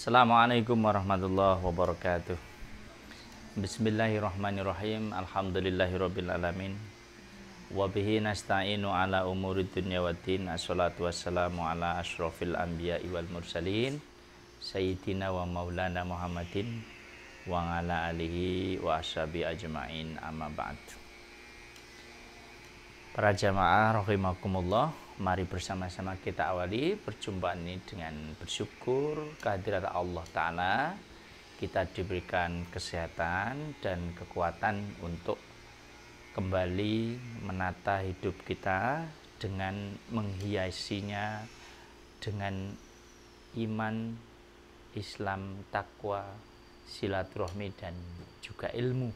Assalamualaikum warahmatullahi wabarakatuh. Bismillahirrahmanirrahim. Alhamdulillahirabbil alamin. Wa bihi nasta'inu ala umuri dunya waddin. Assalatu wassalamu ala asyrafil anbiya'i wal mursalin sayyidina wa maulana Muhammadin wa ala alihi wa ashabi ajma'in, amma ba'd. Para jamaah rahimakumullah, mari bersama-sama kita awali perjumpaan ini dengan bersyukur kehadirat Allah Ta'ala. Kita diberikan kesehatan dan kekuatan untuk kembali menata hidup kita dengan menghiasinya dengan iman, Islam, takwa, silaturahmi dan juga ilmu.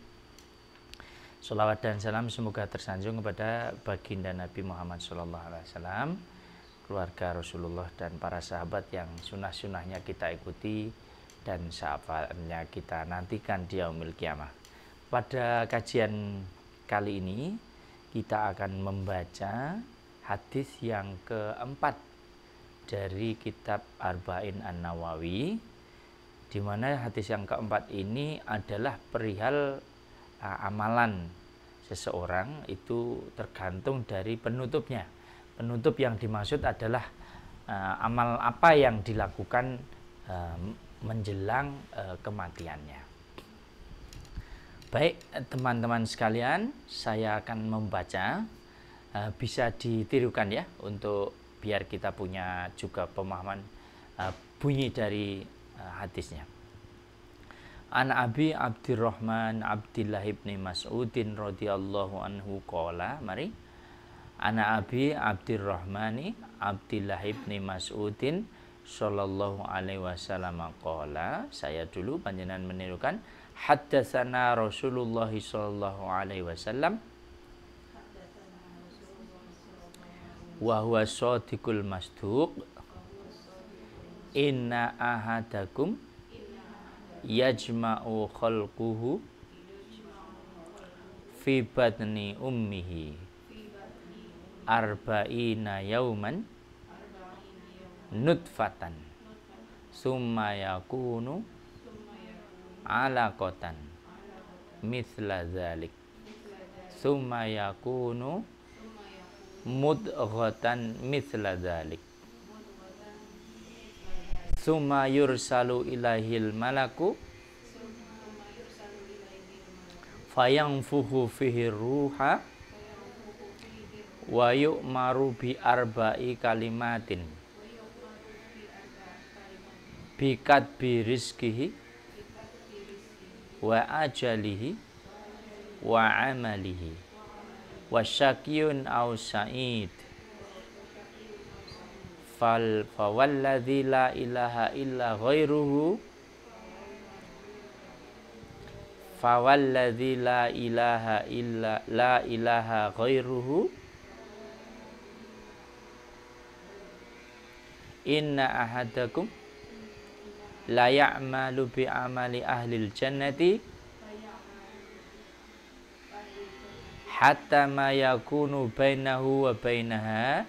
Sholawat dan salam semoga tersanjung kepada baginda Nabi Muhammad SAW, keluarga Rasulullah dan para sahabat yang sunnah-sunnahnya kita ikuti dan syafaatnya kita nantikan di yaumil qiyamah. Pada kajian kali ini kita akan membaca hadis yang keempat dari kitab Arba'in An-Nawawi, di mana hadis yang keempat ini adalah perihal amalan seseorang itu tergantung dari penutupnya. Penutup yang dimaksud adalah amal apa yang dilakukan menjelang kematiannya. Baik teman-teman sekalian, saya akan membaca, bisa ditirukan ya, untuk biar kita punya juga pemahaman bunyi dari hadisnya. An Abi Abdurrahman Abdillah ibni Mas'udin radhiyallahu anhu qala, mari. Ana Abi Abdurrahmani Abdillah ibni Mas'udin sallallahu alaihi wasallam qala, saya dulu panjenengan menirukan, haddatsana Rasulullah sallallahu alaihi wasallam wa huwa shadiqul masduq, inna ahadakum yajma'u khalquhu fi batni ummihi arba'ina yauman nutfatan summa yakunu alaqatan mithla dzalik summa yakunu mudghatan mithla dzalik summa yursalu ilahil malaku fayanfuhu fihi ruha wa yu'maru bi arba'i kalimatin bikat bi rizkihi wa ajalihi wa amalihi wa syakiyun aw sa'id fawalladzi la ilaha illa ghairuhu fawalladzi la ilaha ghairuhu inna ahadakum la ya'malu bi amali ahlil jannati hatta ma yakunu bainahu wa bainaha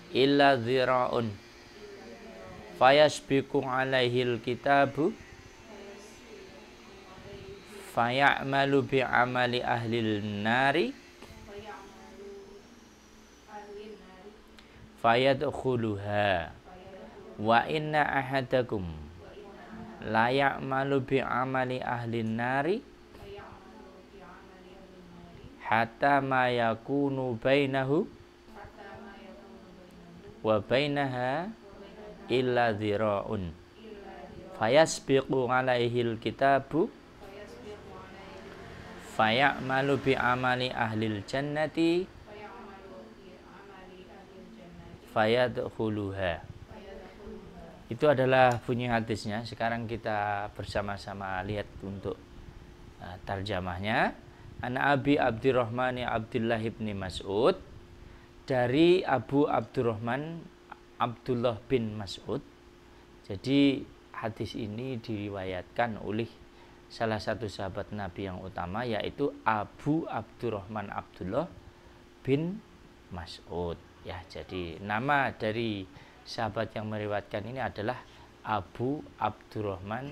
illa dhira'un fayasbiqu alaihil kitabu faya'malu bi amali ahlil nari fayadkhuluha wa inna ahadakum la ya'malu bi amali ahlin nari hatta ma yakunu bainahu wa bainaha illa dhira'un fayasbiqu alaihil kitabu faya'malu bi amali ahlil jannati fayadkhuluha. Itu adalah bunyi hadisnya. Sekarang kita bersama-sama lihat untuk tarjamahnya. An Abi Abdurrahman Abdullah ibni Mas'ud, dari Abu Abdurrahman Abdullah bin Mas'ud. Jadi hadis ini diriwayatkan oleh salah satu sahabat Nabi yang utama, yaitu Abu Abdurrahman Abdullah bin Mas'ud. Ya, jadi nama dari sahabat yang meriwayatkan ini adalah Abu Abdurrahman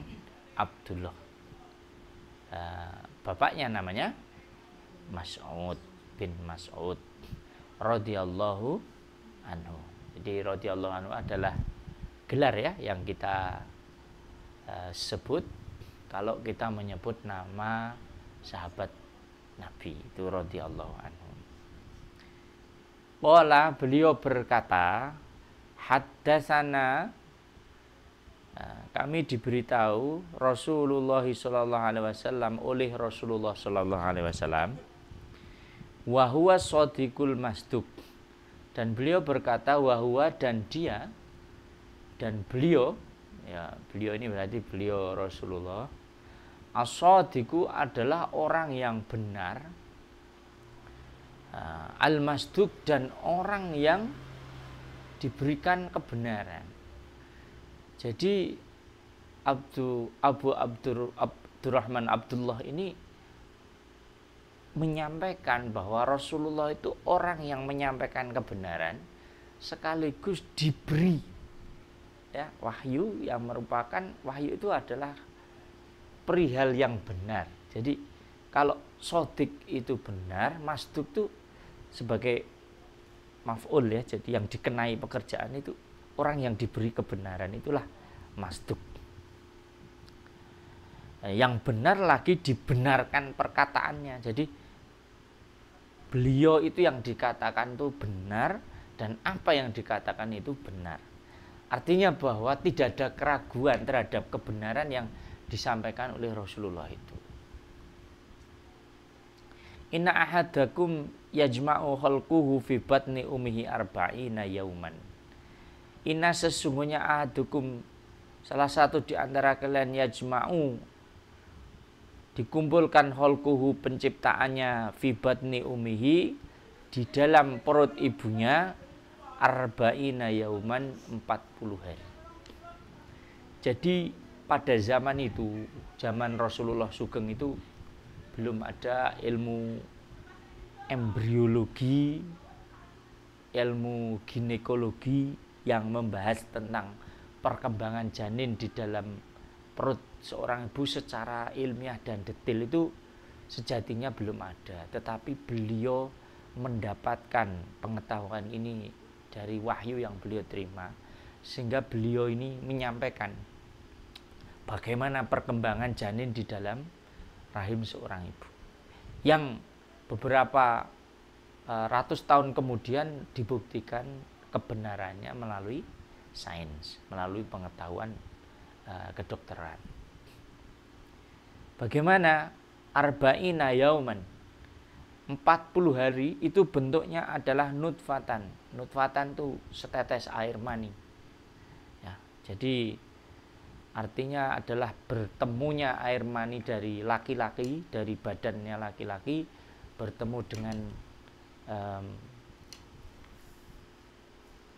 Abdullah. Bapaknya namanya Mas'ud bin Mas'ud radhiyallahu anhu. Jadi radhiyallahu anhu adalah gelar ya yang kita sebut kalau kita menyebut nama sahabat Nabi itu radhiyallahu anhu. Beliau berkata, haddatsana, kami diberitahu Rasulullah sallallahu alaihi wasallam oleh Rasulullah sallallahu alaihi wasallam, wa huwa shadiqul masduq, dan beliau berkata wahwa, dan dia, dan beliau, ya beliau ini berarti beliau Rasulullah, as-shadiqu adalah orang yang benar, al-masduq, dan orang yang diberikan kebenaran. Jadi Abu Abdurrahman Abdullah ini menyampaikan bahwa Rasulullah itu orang yang menyampaikan kebenaran sekaligus diberi ya wahyu, yang merupakan wahyu itu adalah perihal yang benar. Jadi kalau sodik itu benar, masduk itu sebagai maf'ul ya, jadi yang dikenai pekerjaan itu orang yang diberi kebenaran, itulah masduk. Yang benar lagi dibenarkan perkataannya. Jadi beliau itu yang dikatakan itu benar, dan apa yang dikatakan itu benar. Artinya bahwa tidak ada keraguan terhadap kebenaran yang disampaikan oleh Rasulullah itu. Inna ahadakum yajma'u khalquhu fi batni ummihi arba'ina yauman. Inna, sesungguhnya ahadukum, salah satu di antara kalian, yajma'u, dikumpulkan khalquhu, penciptaannya, fi batni ummihi, di dalam perut ibunya, arba'ina yauman, 40 hari. Jadi pada zaman itu, zaman Rasulullah Sugeng itu, belum ada ilmu embriologi, ilmu ginekologi yang membahas tentang perkembangan janin di dalam perut seorang ibu secara ilmiah dan detail. Itu sejatinya belum ada, tetapi beliau mendapatkan pengetahuan ini dari wahyu yang beliau terima, sehingga beliau ini menyampaikan bagaimana perkembangan janin di dalam rahim seorang ibu, yang beberapa ratus tahun kemudian dibuktikan kebenarannya melalui sains, melalui pengetahuan kedokteran. Bagaimana arba'ina yauman, 40 hari itu bentuknya adalah nutfatan. Nutfatan itu setetes air mani ya, jadi artinya adalah bertemunya air mani dari laki-laki, dari badannya laki-laki bertemu dengan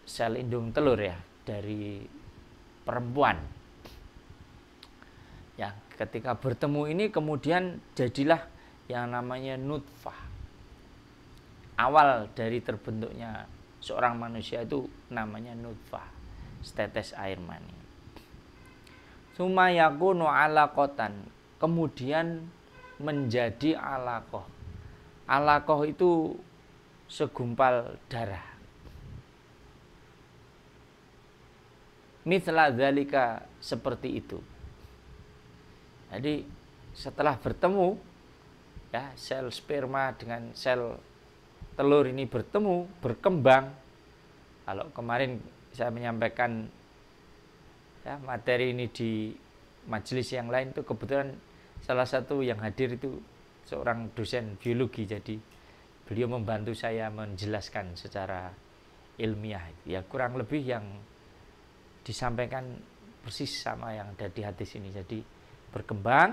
sel indung telur ya dari perempuan. Ya, ketika bertemu ini kemudian jadilah yang namanya nutfah. Awal dari terbentuknya seorang manusia itu namanya nutfah, setetes air mani. Summa yakunu alaqatan, kemudian menjadi alaqah. Alaqah itu segumpal darah. Mithla dzalika, seperti itu. Jadi setelah bertemu ya, sel sperma dengan sel telur ini bertemu, berkembang. Kalau kemarin saya menyampaikan ya, materi ini di majelis yang lain, itu kebetulan salah satu yang hadir itu seorang dosen biologi, jadi beliau membantu saya menjelaskan secara ilmiah. Ya kurang lebih yang disampaikan persis sama yang ada di hadis ini. Jadi berkembang,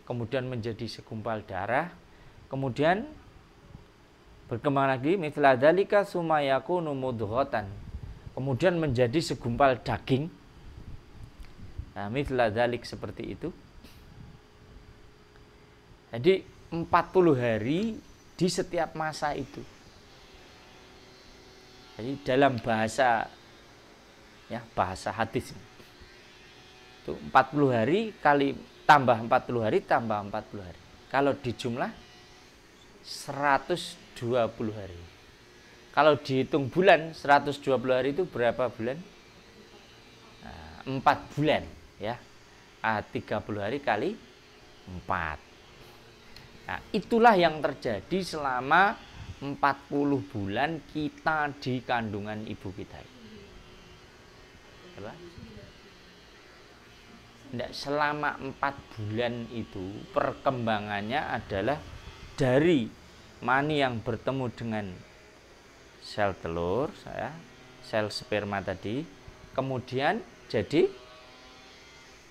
kemudian menjadi segumpal darah, kemudian berkembang lagi, mithla dzalika summa yakunu mudghatan, kemudian menjadi segumpal daging. Nah, mithla dzalik, seperti itu. Jadi 40 hari di setiap masa itu. Jadi dalam bahasa Ya, bahasa hadis. Itu 40 hari kali tambah 40 hari tambah 40 hari. Kalau dijumlah 120 hari. Kalau dihitung bulan 120 hari itu berapa bulan? 4 bulan ya. 30 hari kali 4. Nah, itulah yang terjadi selama 40 bulan kita di kandungan ibu kita. Apa? Nggak, selama 4 bulan itu perkembangannya adalah dari mani yang bertemu dengan sel telur, sel sperma tadi, kemudian jadi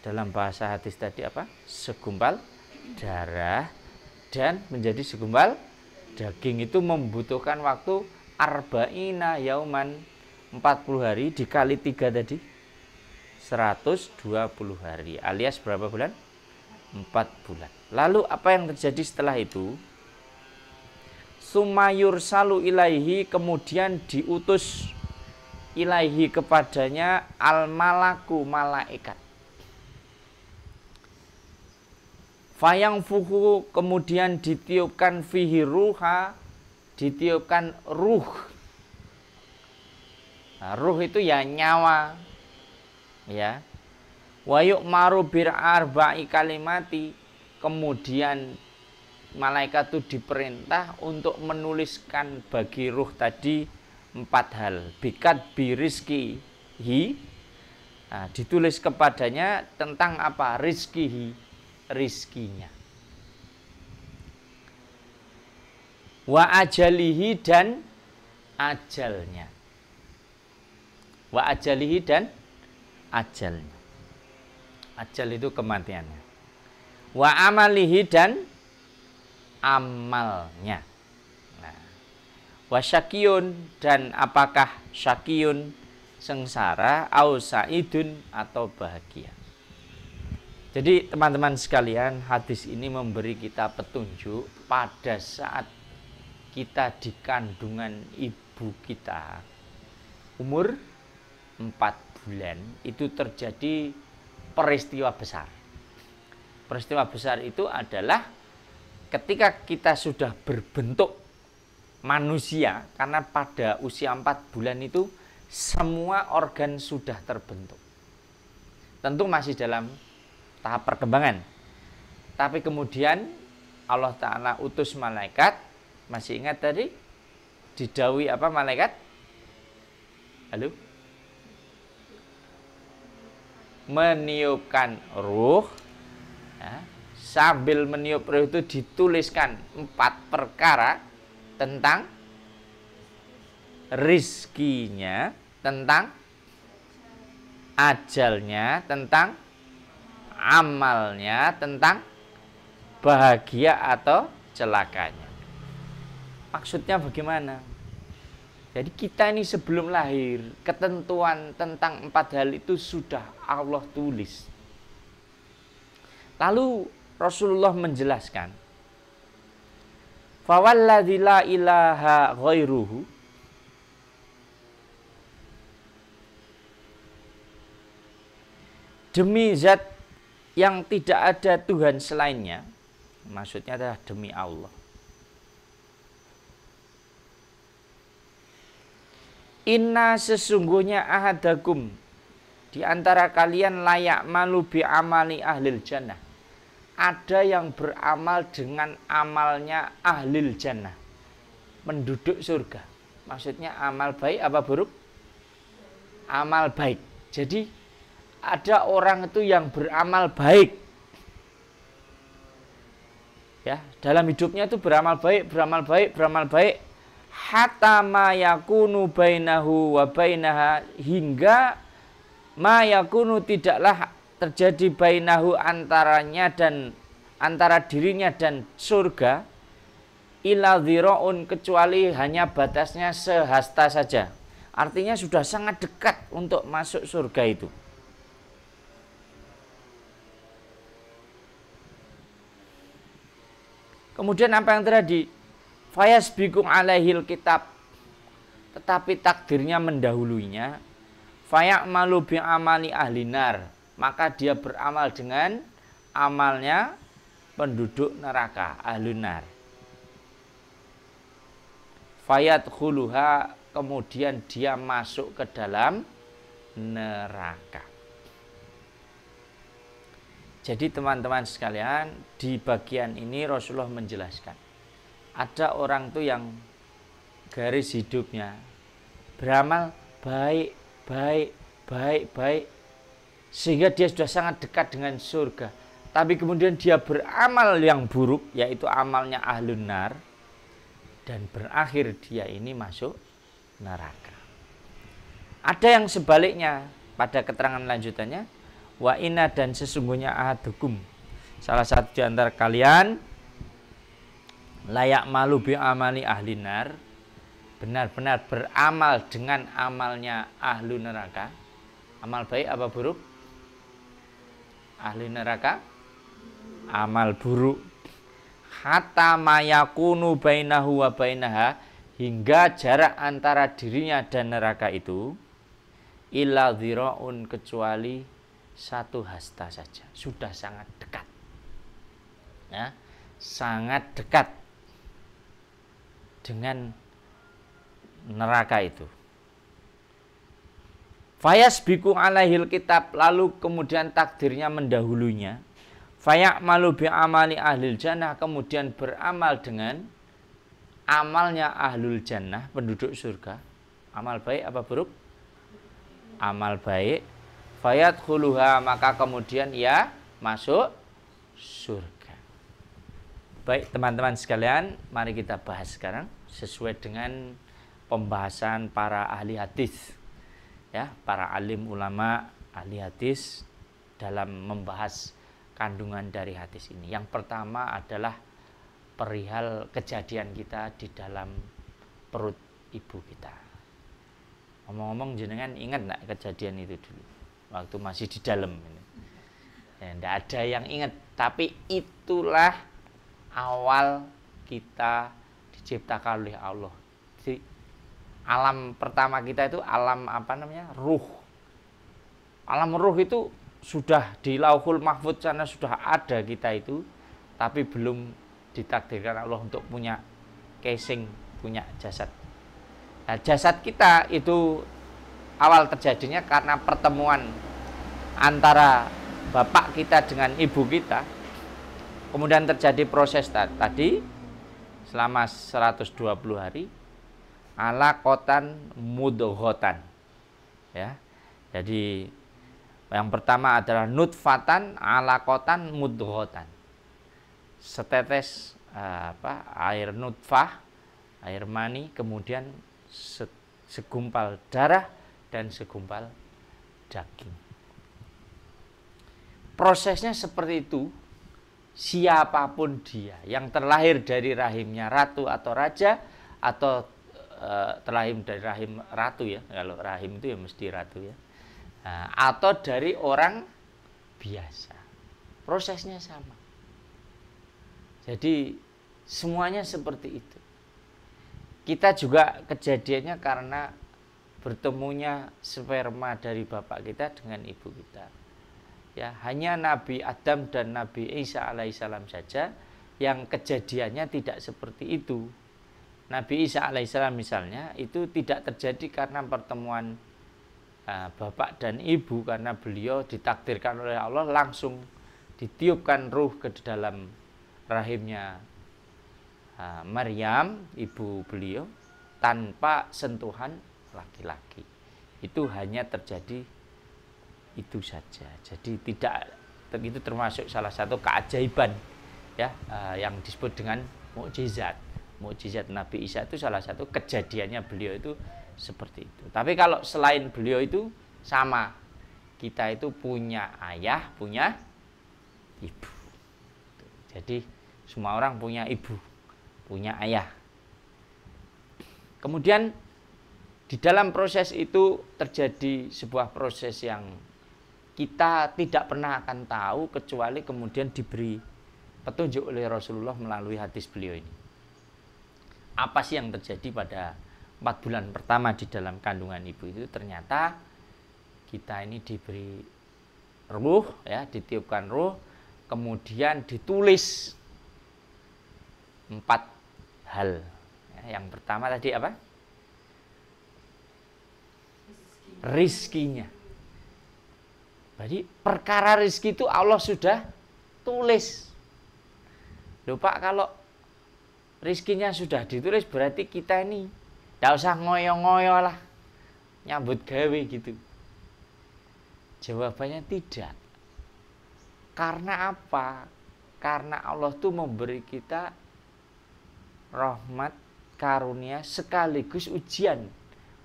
dalam bahasa hadis tadi apa? Segumpal darah dan menjadi segumpal daging. Itu membutuhkan waktu arba'ina yauman, 40 hari dikali 3 tadi 120 hari alias berapa bulan? 4 bulan. Lalu apa yang terjadi setelah itu? Sumayur salu ilaihi, kemudian diutus ilaihi kepadanya al malaku, malaikat. Fayang fuhu, kemudian ditiupkan fihi ruha, ditiupkan ruh. Nah, ruh itu ya nyawa. Ya, wayuk maru bir arba'i kalimati, kemudian malaikat itu diperintah untuk menuliskan bagi ruh tadi 4 hal. Bikat birizki hi, nah, ditulis kepadanya tentang apa? Rizkihi, rizkinya. Wa ajalihi, dan ajalnya. Wa ajalihi, dan ajalnya. Ajal itu kematiannya. Wa amalihi, dan amalnya. Nah, wa syakiyun, dan apakah syakiyun sengsara, au saidun atau bahagia. Jadi teman-teman sekalian, hadis ini memberi kita petunjuk pada saat kita di kandungan ibu kita umur 4 bulan itu terjadi peristiwa besar. Peristiwa besar itu adalah ketika kita sudah berbentuk manusia, karena pada usia 4 bulan itu semua organ sudah terbentuk. Tentu masih dalam tahap perkembangan. Tapi kemudian Allah Ta'ala utus malaikat. Masih ingat tadi? Didhawuhi apa malaikat? Halo? Meniupkan ruh, ya, sambil meniup ruh itu dituliskan 4 perkara tentang rizkinya, tentang ajalnya, tentang amalnya, tentang bahagia atau celakanya. Maksudnya bagaimana? Jadi kita ini sebelum lahir, ketentuan tentang 4 hal itu sudah Allah tulis. Lalu Rasulullah menjelaskan, fawalladzi la ilaha ghairuhu, demi zat yang tidak ada Tuhan selainnya, maksudnya adalah demi Allah. Inna, sesungguhnya ahadakum, di antara kalian layak malu bi amali ahlil jannah, ada yang beramal dengan amalnya ahlil jannah, penduduk surga. Maksudnya amal baik apa buruk? Amal baik. Jadi ada orang itu yang beramal baik, ya, dalam hidupnya itu beramal baik, beramal baik, beramal baik, hatta ma yakunu bainahu wa bainaha, hingga ma yakunu tidaklah terjadi bainahu antaranya dan antara dirinya dan surga, ila dhira'un, kecuali hanya batasnya sehasta saja. Artinya sudah sangat dekat untuk masuk surga itu. Kemudian apa yang terjadi? Fayasbiqu alaihil kitab, tetapi takdirnya mendahuluinya. Fayamalu bi amali ahlinar, maka dia beramal dengan amalnya penduduk neraka, ahlunar. Fayadkhuluha, kemudian dia masuk ke dalam neraka. Jadi teman-teman sekalian, di bagian ini Rasulullah menjelaskan, ada orang tuh yang garis hidupnya beramal baik, sehingga dia sudah sangat dekat dengan surga. Tapi kemudian dia beramal yang buruk, yaitu amalnya ahlun nar, dan berakhir dia ini masuk neraka. Ada yang sebaliknya pada keterangan lanjutannya, wa inna, dan sesungguhnya ahadukum, salah satu di antara kalian, layak malu bi amali ahlin nar, benar-benar beramal dengan amalnya ahlu neraka. Amal baik apa buruk? Ahli neraka amal buruk. Hatta mayakunu bainahu wa bainaha, hingga jarak antara dirinya dan neraka itu illa dhira'un, kecuali satu hasta saja. Sudah sangat dekat, ya, sangat dekat dengan neraka itu. Fayasbiku alaihil kitab, lalu kemudian takdirnya mendahulunya. Fayamalu bi amali ahlil jannah, kemudian beramal dengan amalnya ahlul jannah, penduduk surga. Amal baik apa buruk? Amal baik. Fayadkhuluha, maka kemudian ia masuk surga. Baik teman-teman sekalian, mari kita bahas sekarang sesuai dengan pembahasan para ahli hadis, ya, para alim ulama ahli hadis dalam membahas kandungan dari hadis ini. Yang pertama adalah perihal kejadian kita di dalam perut ibu kita. Ngomong-ngomong, jenengan ingat enggak kejadian itu dulu waktu masih di dalam ini? Ya, enggak ada yang ingat, tapi itulah awal kita diciptakan oleh Allah. Jadi alam pertama kita itu alam apa namanya? Ruh. Alam ruh itu sudah di Lauhul Mahfudz sana sudah ada kita itu, tapi belum ditakdirkan Allah untuk punya casing, punya jasad. Nah, jasad kita itu awal terjadinya karena pertemuan antara bapak kita dengan ibu kita. Kemudian terjadi proses tadi selama 120 hari, alaqatan mudghotan, ya. Jadi yang pertama adalah nutfatan alaqatan mudghotan, setetes air nutfah, air mani, kemudian segumpal darah dan segumpal daging. Prosesnya seperti itu. Siapapun dia yang terlahir dari rahimnya ratu atau raja, atau terlahir dari rahim ratu, ya, kalau rahim itu ya mesti ratu, ya, atau dari orang biasa, prosesnya sama. Jadi semuanya seperti itu. Kita juga kejadiannya karena bertemunya sperma dari bapak kita dengan ibu kita. Ya, hanya Nabi Adam dan Nabi Isa alaihissalam saja yang kejadiannya tidak seperti itu. Nabi Isa alaihissalam misalnya itu tidak terjadi karena pertemuan bapak dan ibu, karena beliau ditakdirkan oleh Allah langsung ditiupkan ruh ke dalam rahimnya Maryam, ibu beliau, tanpa sentuhan laki-laki. Itu hanya terjadi itu saja. Jadi tidak, itu termasuk salah satu keajaiban, ya, yang disebut dengan mukjizat. Mukjizat Nabi Isa itu salah satu kejadiannya beliau itu seperti itu. Tapi kalau selain beliau itu sama, kita itu punya ayah, punya ibu. Jadi semua orang punya ibu, punya ayah. Kemudian di dalam proses itu terjadi sebuah proses yang kita tidak pernah akan tahu kecuali kemudian diberi petunjuk oleh Rasulullah melalui hadis beliau ini. Apa sih yang terjadi pada 4 bulan pertama di dalam kandungan ibu itu? Ternyata kita ini diberi ruh, ya, ditiupkan ruh, kemudian ditulis 4 hal. Ya, yang pertama tadi apa? Rizkinya. Jadi perkara rizki itu Allah sudah tulis. Loh Pak, kalau rizkinya sudah ditulis berarti kita ini tidak usah ngoyo-ngoyo lah, nyambut gawe gitu. Jawabannya tidak. Karena apa? Karena Allah tuh memberi kita rahmat, karunia sekaligus ujian.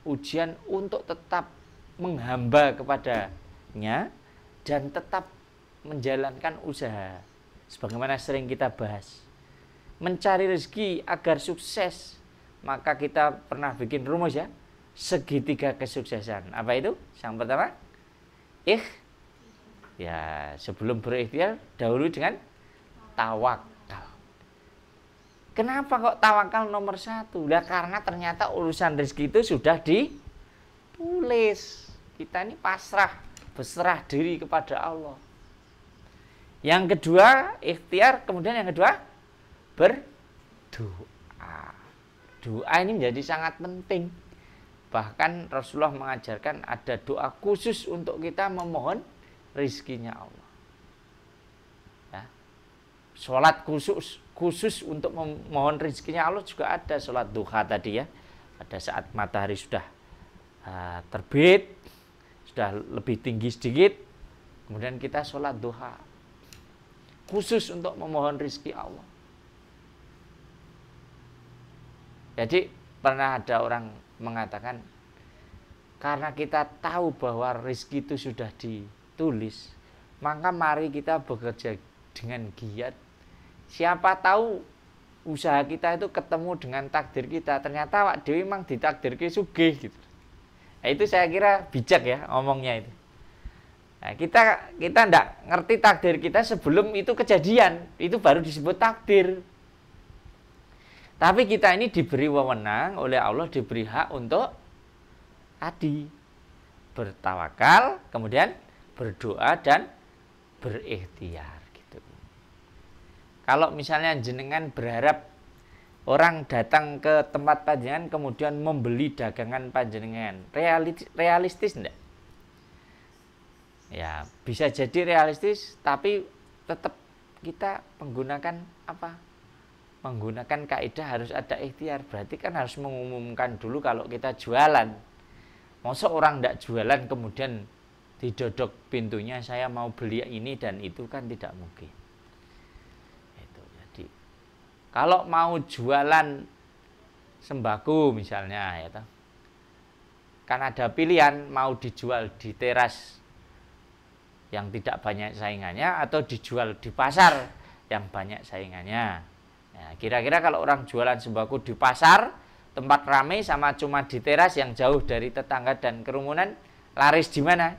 Ujian untuk tetap menghamba kepadanya dan tetap menjalankan usaha. Sebagaimana sering kita bahas, mencari rezeki agar sukses, maka kita pernah bikin rumus ya, segitiga kesuksesan. Apa itu? Yang pertama, ya, sebelum berikhtiar dahulu dengan tawakal. Kenapa kok tawakal nomor 1? Nah, karena ternyata urusan rezeki itu sudah ditulis. Kita ini pasrah, berserah diri kepada Allah. Yang kedua, ikhtiar. Kemudian yang kedua, berdoa. Doa ini menjadi sangat penting. Bahkan Rasulullah mengajarkan ada doa khusus untuk kita memohon rizkinya Allah. Ya. Sholat khusus untuk memohon rizkinya Allah juga ada. Sholat duha tadi ya. Pada saat matahari sudah terbit, sudah lebih tinggi sedikit, kemudian kita sholat duha khusus untuk memohon rizki Allah. Jadi pernah ada orang mengatakan, karena kita tahu bahwa rizki itu sudah ditulis, maka mari kita bekerja dengan giat. Siapa tahu usaha kita itu ketemu dengan takdir kita. Ternyata Wak Dewi memang ditakdirke sugih gitu. Nah, itu saya kira bijak ya ngomongnya itu. Nah, kita tidak ngerti takdir kita sebelum itu kejadian, itu baru disebut takdir. Tapi kita ini diberi wewenang oleh Allah, diberi hak untuk tadi bertawakal, kemudian berdoa dan berikhtiar gitu. Kalau misalnya jenengan berharap orang datang ke tempat panjenengan kemudian membeli dagangan panjenengan, realistis enggak? Ya, bisa jadi realistis, tapi tetap kita menggunakan apa? Menggunakan kaidah harus ada ikhtiar. Berarti kan harus mengumumkan dulu kalau kita jualan. Masa orang tidak jualan kemudian didodok pintunya, saya mau beli ini dan itu, kan tidak mungkin. Itu. Jadi kalau mau jualan sembako misalnya, ya, kan ada pilihan mau dijual di teras yang tidak banyak saingannya atau dijual di pasar yang banyak saingannya. Ya, kira-kira kalau orang jualan sembako di pasar, tempat ramai, sama cuma di teras yang jauh dari tetangga dan kerumunan, laris di mana?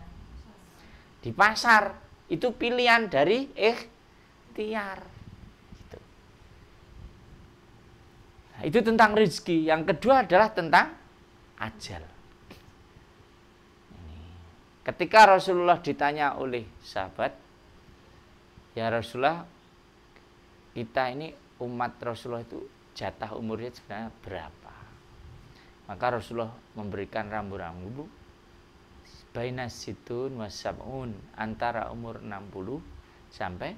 Di pasar. Itu pilihan dari ikhtiar. Gitu. Nah, itu tentang rezeki. Yang kedua adalah tentang ajal. Ketika Rasulullah ditanya oleh sahabat, ya Rasulullah, kita ini umat Rasulullah itu jatah umurnya sebenarnya berapa? Maka Rasulullah memberikan rambu-rambu baina situn wasabun, antara umur 60 sampai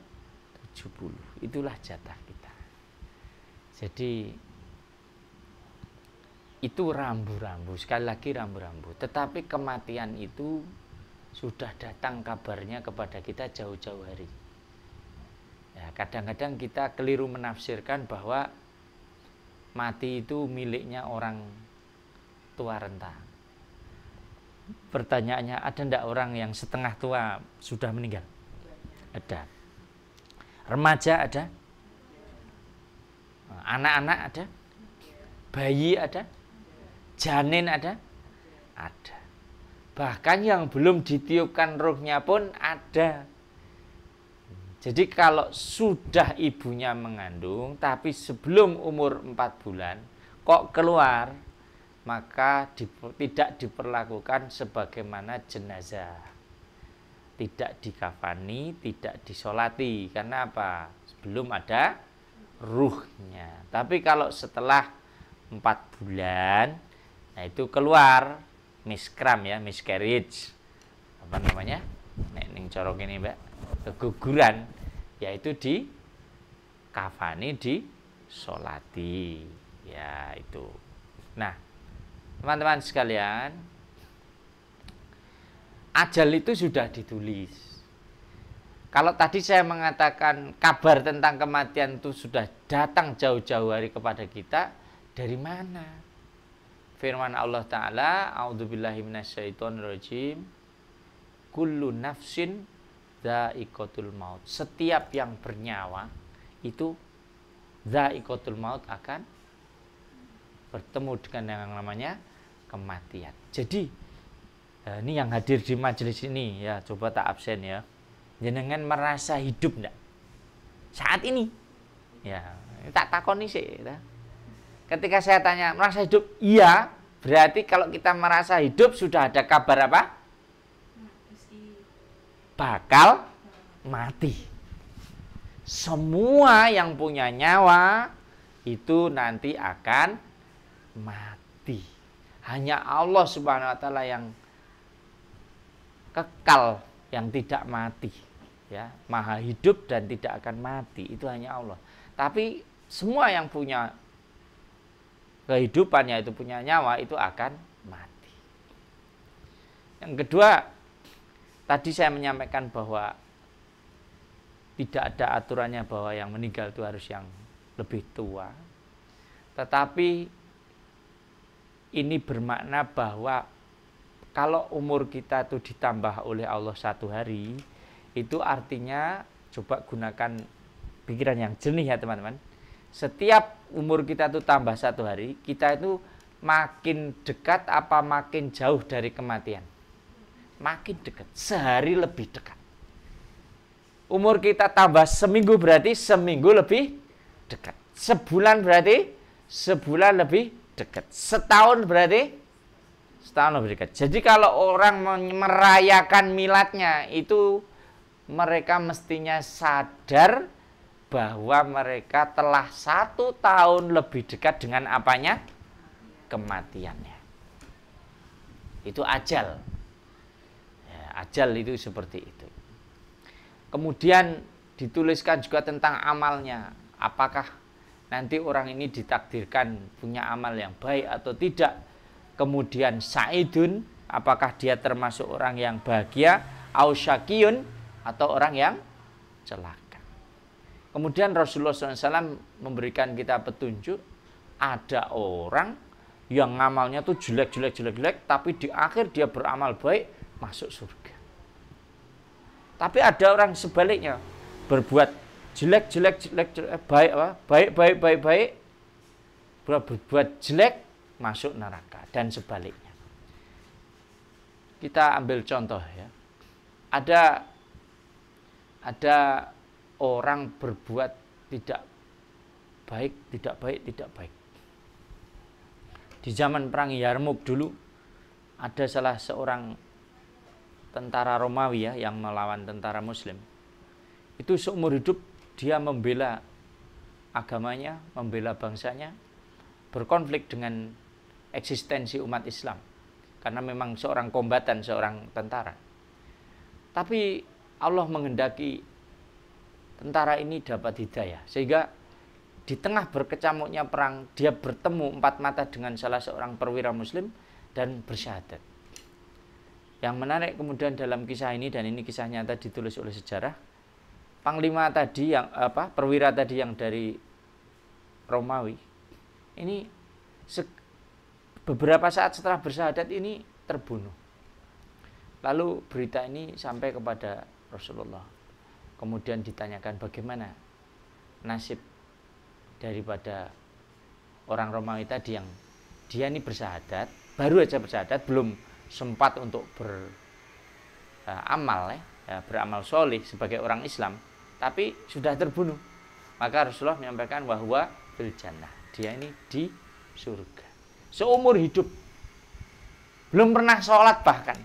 70. Itulah jatah kita. Jadi itu rambu-rambu, sekali lagi rambu-rambu. Tetapi kematian itu sudah datang kabarnya kepada kita jauh-jauh hari. Ya, kadang-kadang kita keliru menafsirkan bahwa mati itu miliknya orang tua renta. Pertanyaannya, ada enggak orang yang setengah tua sudah meninggal? Ada. Remaja ada? Anak-anak ada? Bayi ada? Janin ada? Ada. Bahkan yang belum ditiupkan ruhnya pun ada. Jadi kalau sudah ibunya mengandung, tapi sebelum umur 4 bulan, kok keluar, maka tidak diperlakukan sebagaimana jenazah. Tidak dikafani, tidak disolati. Karena apa? Belum ada ruhnya. Tapi kalau setelah 4 bulan, nah itu keluar miskram ya, miscarriage. Apa namanya? Ning corok ini, Mbak. Keguguran, yaitu di kafani, di solati. Ya, itu. Nah, teman-teman sekalian, ajal itu sudah ditulis. Kalau tadi saya mengatakan kabar tentang kematian itu sudah datang jauh-jauh hari kepada kita, dari mana? Firman Allah Ta'ala, a'udzubillahi minasyaitonirrajim, kullu nafsin dha'iqatul maut. Setiap yang bernyawa itu dha'iqatul maut akan bertemu dengan yang namanya kematian. Jadi ini yang hadir di majelis ini ya, coba tak absen ya. Jenengan merasa hidup enggak? Saat ini. Ya, tak takoni sih ya. Ketika saya tanya merasa hidup, iya, berarti kalau kita merasa hidup sudah ada kabar apa? Bakal mati. Semua yang punya nyawa itu nanti akan mati. Hanya Allah Subhanahu wa taala yang kekal, yang tidak mati, ya, maha hidup dan tidak akan mati, itu hanya Allah. Tapi semua yang punya kehidupan, yaitu punya nyawa, itu akan mati. Yang kedua, tadi saya menyampaikan bahwa tidak ada aturannya bahwa yang meninggal itu harus yang lebih tua. Tetapi ini bermakna bahwa kalau umur kita itu ditambah oleh Allah 1 hari, itu artinya, coba gunakan pikiran yang jernih ya teman-teman. Setiap umur kita itu tambah 1 hari, kita itu makin dekat apa makin jauh dari kematian? Makin dekat, sehari lebih dekat. Umur kita tambah seminggu berarti seminggu lebih dekat. Sebulan berarti sebulan lebih dekat. Setahun berarti setahun lebih dekat. Jadi kalau orang merayakan miladnya itu mereka mestinya sadar bahwa mereka telah 1 tahun lebih dekat dengan apanya? Kematiannya. Itu ajal. Ya, ajal itu seperti itu. Kemudian dituliskan juga tentang amalnya. Apakah nanti orang ini ditakdirkan punya amal yang baik atau tidak. Kemudian sa'idun, apakah dia termasuk orang yang bahagia, au syakiyun, atau orang yang celaka. Kemudian Rasulullah SAW memberikan kita petunjuk, ada orang yang ngamalnya tuh jelek, tapi di akhir dia beramal baik, masuk surga. Tapi ada orang sebaliknya, berbuat jelek, baik, berbuat jelek, masuk neraka, dan sebaliknya. Kita ambil contoh ya. Ada orang berbuat tidak baik. Di zaman perang Yarmuk dulu ada salah seorang tentara Romawi ya yang melawan tentara Muslim. Itu seumur hidup dia membela agamanya, membela bangsanya, berkonflik dengan eksistensi umat Islam. Karena memang seorang kombatan, seorang tentara. Tapi Allah menghendaki tentara ini dapat hidayah. Sehingga di tengah berkecamuknya perang, dia bertemu 4 mata dengan salah seorang perwira Muslim dan bersyahadat. Yang menarik kemudian dalam kisah ini, dan ini kisah nyata ditulis oleh sejarah, panglima tadi yang perwira tadi yang dari Romawi ini beberapa saat setelah bersyahadat ini terbunuh. Lalu berita ini sampai kepada Rasulullah. Kemudian ditanyakan bagaimana nasib daripada orang Romawi tadi yang dia ini bersyahadat, baru aja bersyahadat, belum sempat untuk beramal beramal soleh sebagai orang Islam, tapi sudah terbunuh. Maka Rasulullah menyampaikan bahwa fil jannah, dia ini di surga. seumur hidup. Belum pernah sholat bahkan.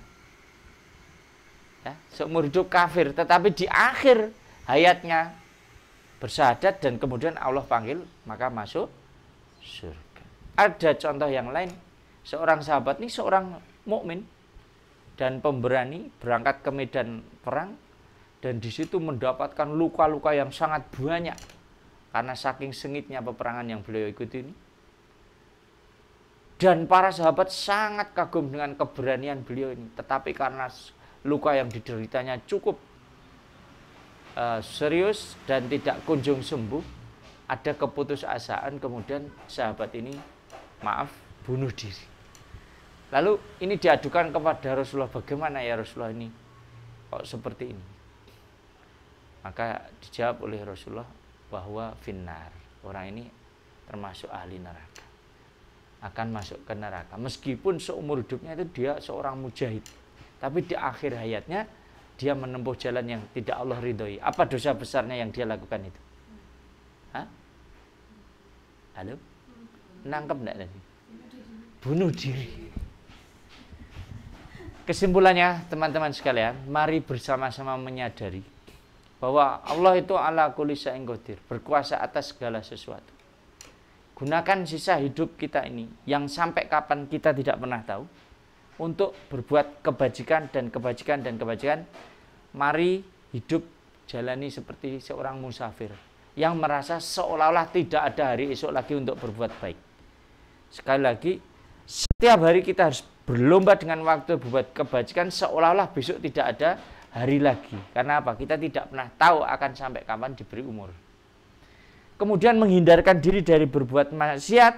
Ya, seumur hidup kafir, tetapi di akhir hayatnya bersyahadat dan kemudian Allah panggil, maka masuk surga. Ada contoh yang lain, seorang sahabat ini seorang mukmin dan pemberani berangkat ke medan perang dan di situ mendapatkan luka-luka yang sangat banyak karena saking sengitnya peperangan yang beliau ikuti ini. Dan para sahabat sangat kagum dengan keberanian beliau ini, tetapi karena luka yang dideritanya cukup serius dan tidak kunjung sembuh, ada keputusasaan, kemudian sahabat ini bunuh diri. Lalu ini diadukan kepada Rasulullah, bagaimana ya Rasulullah ini kok seperti ini? Maka dijawab oleh Rasulullah bahwa finnar, orang ini termasuk ahli neraka, akan masuk ke neraka. Meskipun seumur hidupnya itu dia seorang mujahid, tapi di akhir hayatnya dia menempuh jalan yang tidak Allah ridhoi. Apa dosa besarnya yang dia lakukan itu? Hah? Halo? Nangkep enggak tadi? Bunuh diri. Kesimpulannya teman-teman sekalian, mari bersama-sama menyadari bahwa Allah itu ala kulli syai'in qadir, berkuasa atas segala sesuatu. Gunakan sisa hidup kita ini yang sampai kapan kita tidak pernah tahu untuk berbuat kebajikan dan kebajikan dan kebajikan. Mari hidup jalani seperti seorang musafir yang merasa seolah-olah tidak ada hari esok lagi untuk berbuat baik. Sekali lagi, setiap hari kita harus berlomba dengan waktu berbuat kebajikan seolah-olah besok tidak ada hari lagi. Karena apa? Kita tidak pernah tahu akan sampai kapan diberi umur. Kemudian menghindarkan diri dari berbuat maksiat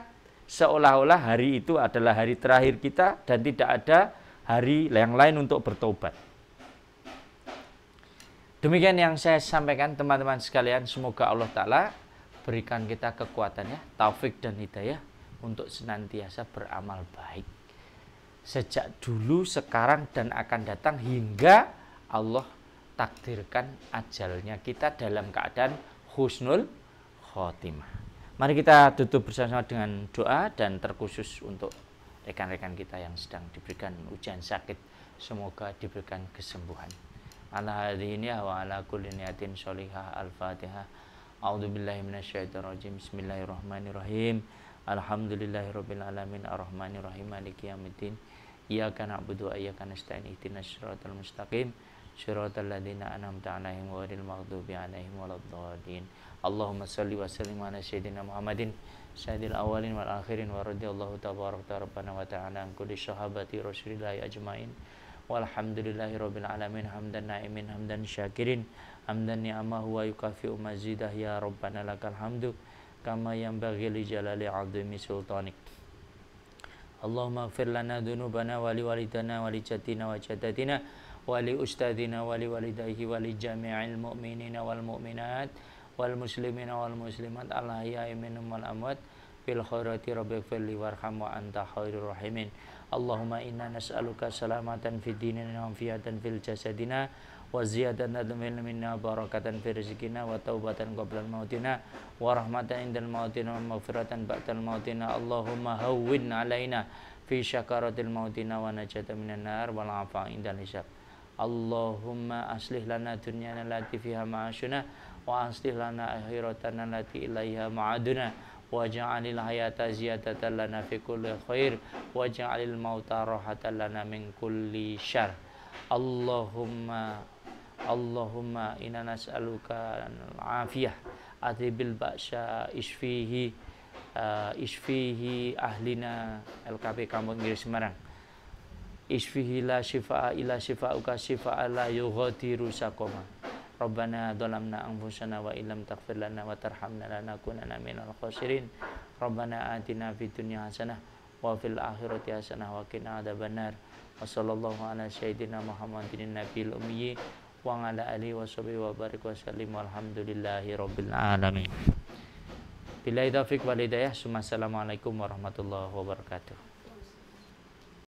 seolah-olah hari itu adalah hari terakhir kita dan tidak ada hari yang lain untuk bertobat. Demikian yang saya sampaikan teman-teman sekalian. Semoga Allah Ta'ala berikan kita kekuatan ya, taufik dan hidayah untuk senantiasa beramal baik. Sejak dulu, sekarang, dan akan datang hingga Allah takdirkan ajalnya kita dalam keadaan husnul khotimah. Mari kita tutup bersama dengan doa dan terkhusus untuk rekan-rekan kita yang sedang diberikan ujian sakit. Semoga diberikan kesembuhan. Ala hadhihi wa ala kulli niyatin sholihah. Al-Fatihah. A'udzubillahi minasyaitonirrajim. Bismillahirrahmanirrahim. Alhamdulillahirabbil alamin arrahmanirrahim maliki yaumiddin. Iyyaka na'budu wa iyyaka nasta'in ihdinas siratal mustaqim siratal ladzina an'amta 'alaihim ghairil maghdubi 'alaihim waladdallin. Allahumma shalli wa sallim ala sayyidina Muhammadin sayyidil awwalin wal akhirin wa radhiyallahu tabaraka rabbana wa ta'ala an kulli sahabati rasulillahi ajmain. Walhamdulillahirabbil alamin hamdan na'imin hamdan syakirin hamdan ni'amahu wa yukafi'u mazidah ya rabbana lakal hamdu kama yanbaghi li jalali 'azimi sultanik. Allahumma ighfir lana dzunubana wa li walidana wa li jadina wa jaddatina wa li ustadina wa li walidayhi wa li jami'il mu'minina wal mu'minat wal muslimina wal muslimat al ahya'i minhum wal amwat bil khairati rabbighfir li warham wa anta khairur rahimin. Allahumma inna nas'aluka salamatan fid dinina wa fiatan fil jasadina wa ziyadatan minna barakatan fi rizqina wa taubatan qabla mautina wa rahmatan indal mautina wa maghfiratan ba'dal mautina. Allahumma hawwin alaina fi syakaratil mautina wa najatan minan nar wal afa indal hisab. Allahumma aslih lana dunyana allati fiha ma'ashuna wa aslih lana akhiratana allati ilaiha ma'aduna waj'alil hayata ziyadatan lana fi kulli khair waj'alil mauta rahatan lana min kulli syarr. Allahumma inna nas'aluka al-afiyah adhibil ba'sya isfihi ahlina LKP Kampung Giri Semarang. Isfihi la shifa'a illa shifa'uka shifa'a la yughadiru saqama. Rabbana dhalamna anfusana wa illam taghfir lana wa tarhamna lanakunanna minal khasirin. Rabbana atina fid dunya hasanah wa fil akhirati hasanah wa qina adzabannar. Wa sallallahu ala sayyidina Muhammadin nabiyil ummi wa ala alihi wa sahbihi wa barik wa sallim walhamdulillahi rabbil alamin. Billahi taufiq wal hidayah. Assalamualaikum warahmatullahi wabarakatuh.